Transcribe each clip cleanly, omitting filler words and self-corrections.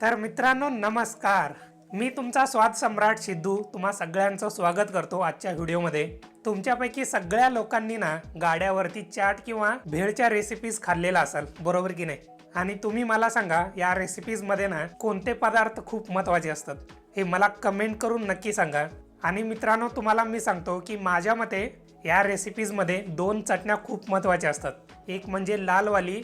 तर मित्रांनो नमस्कार. मी तुमचा स्वाद सम्राट सिद्धू तुम्हा सगळ्यांचं स्वागत करतो आजच्या व्हिडिओमध्ये. तुमच्यापैकी सगळ्या लोकांनी ना गाड्यावरती चाट किंवा भेळच्या रेसिपीज खाल्लेला असाल, बरोबर की नाही? आणि तुम्ही मला सांगा या रेसिपीज मध्ये ना कोणते पदार्थ खूप महत्त्वाचे असतात हे मला कमेंट करून नक्की सांगा. आणि मित्रांनो तुम्हाला मी सांगतो की माझ्या मते या रेसिपीज मध्ये दोन चटण्या खूप महत्त्वाच्या असतात. एक म्हणजे लालवाली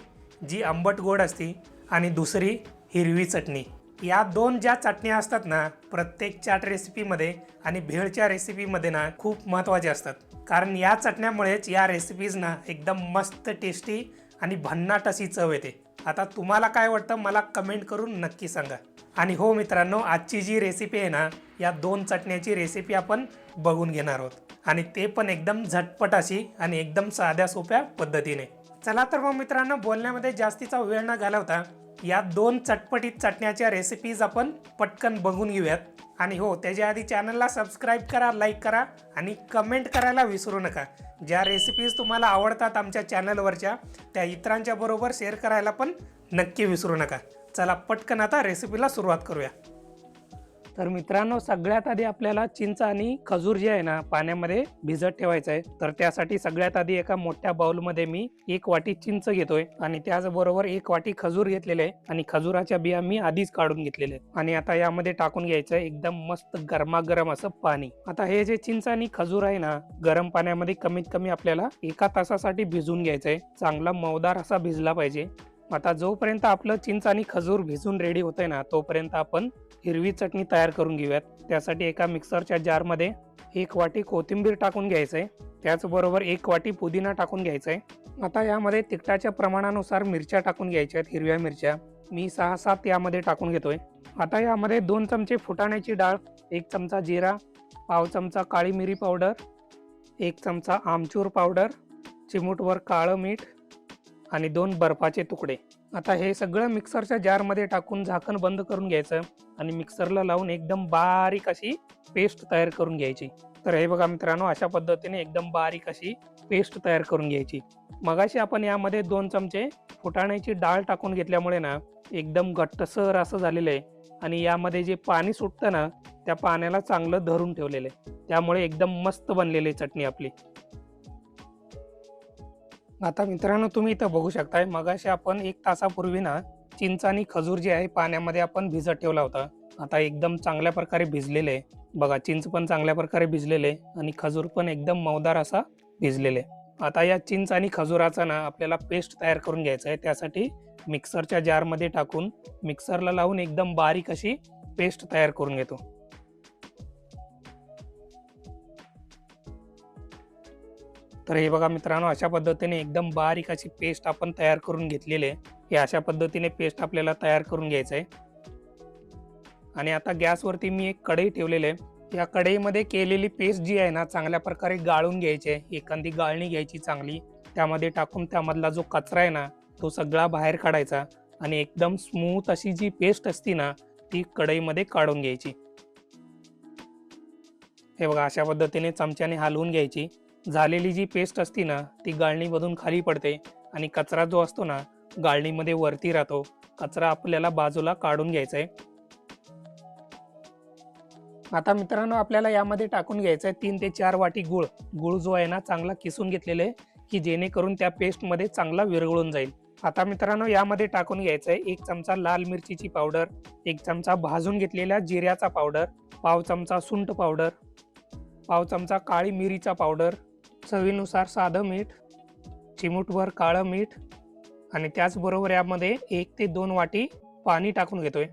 जी आंबट गोड असते आणि दुसरी हिरवी चटणी. या दोन ज्या चटण्या असतात ना प्रत्येक चाट रेसिपीमध्ये आणि भेळच्या रेसिपीमध्ये ना खूप महत्त्वाचे असतात. कारण या चटण्यामुळेच या रेसिपीज ना एकदम मस्त टेस्टी आणि भन्नाट अशी चव येते. आता तुम्हाला काय वाटतं मला कमेंट करून नक्की सांगा. आणि हो मित्रांनो, आजची जी रेसिपी आहे ना या दोन चटण्याची रेसिपी आपण बघून घेणार आहोत. आणि ते पण एकदम झटपट अशी आणि एकदम साध्या सोप्या पद्धतीने. चला तर मग मित्रांनो, बोलण्यामध्ये जास्तीचा वेळ न घालवता या दोन चटपटीत चटण्याच्या रेसिपीज आपण पटकन बघून घेऊयात. आणि हो, त्याच्या आधी चॅनलला सबस्क्राईब करा, लाईक करा आणि कमेंट करायला विसरू नका. ज्या रेसिपीज तुम्हाला आवडतात आमच्या चॅनलवरच्या त्या इतरांच्या बरोबर शेअर करायला पण नक्की विसरू नका. चला पटकन आता रेसिपीला सुरुवात करूया. तर मित्रांनो, सगळ्यात आधी आपल्याला चिंच आणि खजूर जे आहे ना पाण्यामध्ये भिजत ठेवायचं आहे. तर त्यासाठी सगळ्यात आधी एका मोठ्या बाउलमध्ये मी 1 वाटी चिंच घेतोय आणि त्याचबरोबर 1 वाटी खजूर घेतलेले आहे आणि खजुराच्या बिया मी आधीच काढून घेतलेले आहेत. आणि आता यामध्ये टाकून घ्यायचं आहे एकदम मस्त गरमागरम असं पाणी. आता हे जे चिंच आणि खजूर आहे ना गरम पाण्यामध्ये कमीत कमी आपल्याला 1 तासासाठी भिजून घ्यायचं आहे. चांगला मऊदार असा भिजला पाहिजे. आता जोपर्यंत आपलं चिंच आणि खजूर भिजून रेडी होतंय ना तोपर्यंत आपण हिरवी चटणी तयार करून घेऊयात. त्यासाठी एका मिक्सरच्या जारमध्ये 1 वाटी कोथिंबीर टाकून घ्यायचंय. त्याचबरोबर 1 वाटी पुदिना टाकून घ्यायचंय. आता यामध्ये तिखटाच्या प्रमाणानुसार मिरच्या टाकून घ्यायच्या आहेत. हिरव्या मिरच्या मी 6-7 यामध्ये टाकून घेतोय. आता यामध्ये 2 चमचे फुटाण्याची डाळ, 1 चमचा जिरा, पाव चमचा काळी मिरी पावडर, 1 चमचा आमचूर पावडर, चिमूटभर काळं मीठ आणि 2 बर्फाचे तुकडे. आता हे सगळं मिक्सरच्या जारमध्ये टाकून झाकण बंद करून घ्यायचं आणि मिक्सरला लावून एकदम बारीक अशी पेस्ट तयार करून घ्यायची. तर हे बघा मित्रांनो, अशा पद्धतीने एकदम बारीक अशी पेस्ट तयार करून घ्यायची. मगाशी आपण यामध्ये 2 चमचे फुटाण्याची डाळ टाकून घेतल्यामुळे ना एकदम घट्टसर असं झालेलं आहे. आणि यामध्ये जे पाणी सुटतं ना त्या पाण्याला चांगलं धरून ठेवलेलं आहे. त्यामुळे एकदम मस्त बनलेली चटणी आपली. आता मित्रांनो, तुम्ही इथं बघू शकताय मगाशी आपण 1 तासापूर्वी ना चिंच आणि खजूर जे आहे पाण्यामध्ये आपण भिजत ठेवला होता. आता एकदम चांगल्या प्रकारे भिजलेले आहे. बघा, चिंच पण चांगल्या प्रकारे भिजलेले आणि खजूर पण एकदम मऊदार असा भिजलेले. आता या चिंच आणि खजुराचा ना आपल्याला पेस्ट तयार करून घ्यायचा आहे. त्यासाठी मिक्सरच्या जारमध्ये टाकून मिक्सरला लावून एकदम बारीक अशी पेस्ट तयार करून घेतो. तर हे बघा मित्रांनो, अशा पद्धतीने एकदम बारीक अशी पेस्ट आपण तयार करून घेतलेली आहे. हे अशा पद्धतीने पेस्ट आपल्याला तयार करून घ्यायचं आहे. आणि आता गॅसवरती मी एक कढई ठेवलेली आहे. या कढईमध्ये केलेली पेस्ट जी आहे ना चांगल्या प्रकारे गाळून घ्यायची आहे. एखादी गाळणी घ्यायची चांगली, त्यामध्ये टाकून त्यामधला जो कचरा आहे ना तो सगळा बाहेर काढायचा आणि एकदम स्मूथ अशी जी पेस्ट असती ना ती कढईमध्ये काढून घ्यायची. हे बघा, अशा पद्धतीने चमच्याने हलवून घ्यायची. झालेली जी पेस्ट असती ना ती गाळणीमधून खाली पडते आणि कचरा जो असतो ना गाळणीमध्ये वरती राहतो. कचरा आपल्याला बाजूला काढून घ्यायचा आहे. आता मित्रांनो, आपल्याला यामध्ये टाकून घ्यायचं आहे 3 ते 4 वाटी गूळ. गूळ जो आहे ना चांगला किसून घेतलेला आहे की जेणेकरून त्या पेस्टमध्ये चांगला विरघळून जाईल. आता मित्रांनो, यामध्ये टाकून घ्यायचं आहे 1 चमचा लाल मिरचीची पावडर, 1 चमचा भाजून घेतलेल्या जिऱ्याचा पावडर, पाव चमचा सुंठ पावडर, पाव चमचा काळी मिरीचा पावडर, चवीनुसार साधं मीठ, चिमूटभर काळं मीठ आणि त्याचबरोबर यामध्ये 1 ते 2 वाटी पाणी टाकून घेतोय.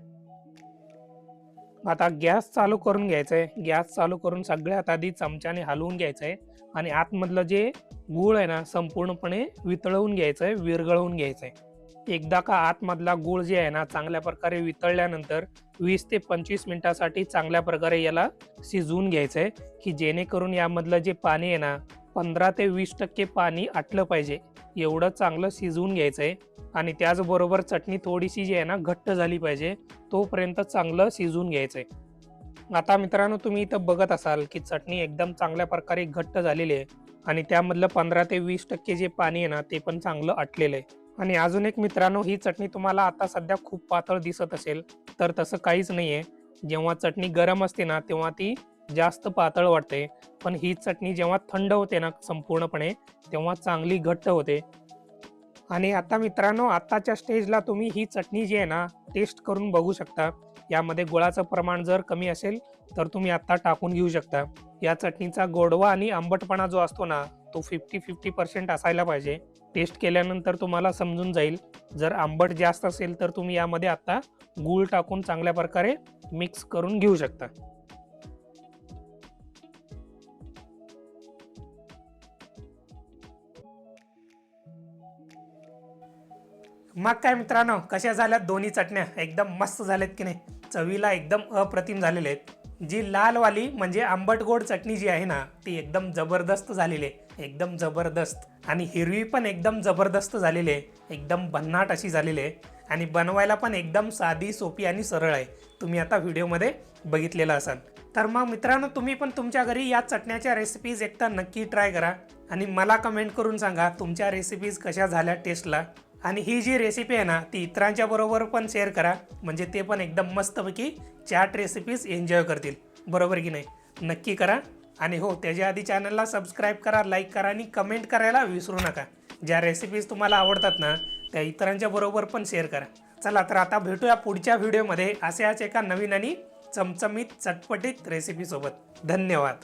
आता गॅस चालू करून घ्यायचा आहे. गॅस चालू करून सगळ्यात आधी चमच्याने हलवून घ्यायचं आहे आणि आतमधलं जे गूळ आहे ना संपूर्णपणे वितळवून घ्यायचं आहे, विरघळवून घ्यायचं आहे. एकदा का आतमधला गूळ जे आहे ना चांगल्या प्रकारे वितळल्यानंतर 20 ते 25 मिनिटासाठी चांगल्या प्रकारे याला शिजवून घ्यायचं आहे की जेणेकरून यामधलं जे पाणी आहे ना 15 ते 20% पाणी आटलं पाहिजे. एवढं चांगलं शिजवून घ्यायचं आहे. आणि त्याचबरोबर चटणी थोडीशी जी आहे ना घट्ट झाली पाहिजे तोपर्यंत चांगलं शिजवून घ्यायचं आहे. आता मित्रांनो, तुम्ही इथं बघत असाल की चटणी एकदम चांगल्या प्रकारे घट्ट झालेली आहे आणि त्यामधलं 15 ते 20% जे पाणी आहे ना ते पण चांगलं आटलेलं आहे. आणि अजून एक मित्रांनो, ही चटणी तुम्हाला आता सध्या खूप पातळ दिसत असेल, तर तसं काहीच नाही आहे. जेव्हा चटणी गरम असते ना, तेव्हा ती जास्त पातळ वाटते. पण ही चटणी जेव्हा थंड होते ना संपूर्णपणे, तेव्हा चांगली घट्ट होते. आणि आता मित्रांनो, आत्ताच्या स्टेजला तुम्ही ही चटणी जी आहे ना, टेस्ट करून बघू शकता. यामध्ये गुळाचं प्रमाण जर कमी असेल, तर तुम्ही आत्ता टाकून घेऊ शकता. या चटणीचा गोडवा आणि आंबटपणा जो असतो ना, तो 50-50% असायला पाहिजे. टेस्ट केल्यानंतर तुम्हाला समजून जाईल. जर आंबट जास्त असेल, तर तुम्ही यामध्ये आत्ता गूळ टाकून चांगल्या प्रकारे मिक्स करून घेऊ शकता. मग काय मित्रांनो, कशा झाल्यात दोन्ही चटण्या? एकदम मस्त झाल्यात की नाही? चवीला एकदम अप्रतिम झालेले आहेत. जी लालवाली म्हणजे आंबट गोड चटणी जी आहे ना, ती एकदम जबरदस्त झालेली आहे, एकदम जबरदस्त. आणि हिरवी पण एकदम जबरदस्त झालेली आहे, एकदम भन्नाट अशी झालेली आहे. आणि बनवायला पण एकदम साधी, सोपी आणि सरळ आहे. तुम्ही आता व्हिडिओमध्ये बघितलेलं असाल. तर मग मित्रांनो, तुम्ही पण तुमच्या घरी या चटण्याच्या रेसिपीज एकदा नक्की ट्राय करा आणि मला कमेंट करून सांगा तुमच्या रेसिपीज कशा झाल्या टेस्टला. आणि ही जी रेसिपी आहे ना, ती इतरांच्या बरोबर पण शेअर करा, म्हणजे ते पण एकदम मस्तपैकी चॅट रेसिपीज एन्जॉय करतील. बरोबर की नाही? नक्की करा. आणि हो, त्याच्या आधी चॅनलला सबस्क्राईब करा, लाईक करा आणि कमेंट करायला विसरू नका. ज्या रेसिपीज तुम्हाला आवडतात ना, त्या इतरांच्या बरोबर पण शेअर करा. चला तर आता भेटूया पुढच्या व्हिडिओमध्ये अशाच एका नवीन आणि चमचमीत चटपटीत रेसिपीसोबत. धन्यवाद.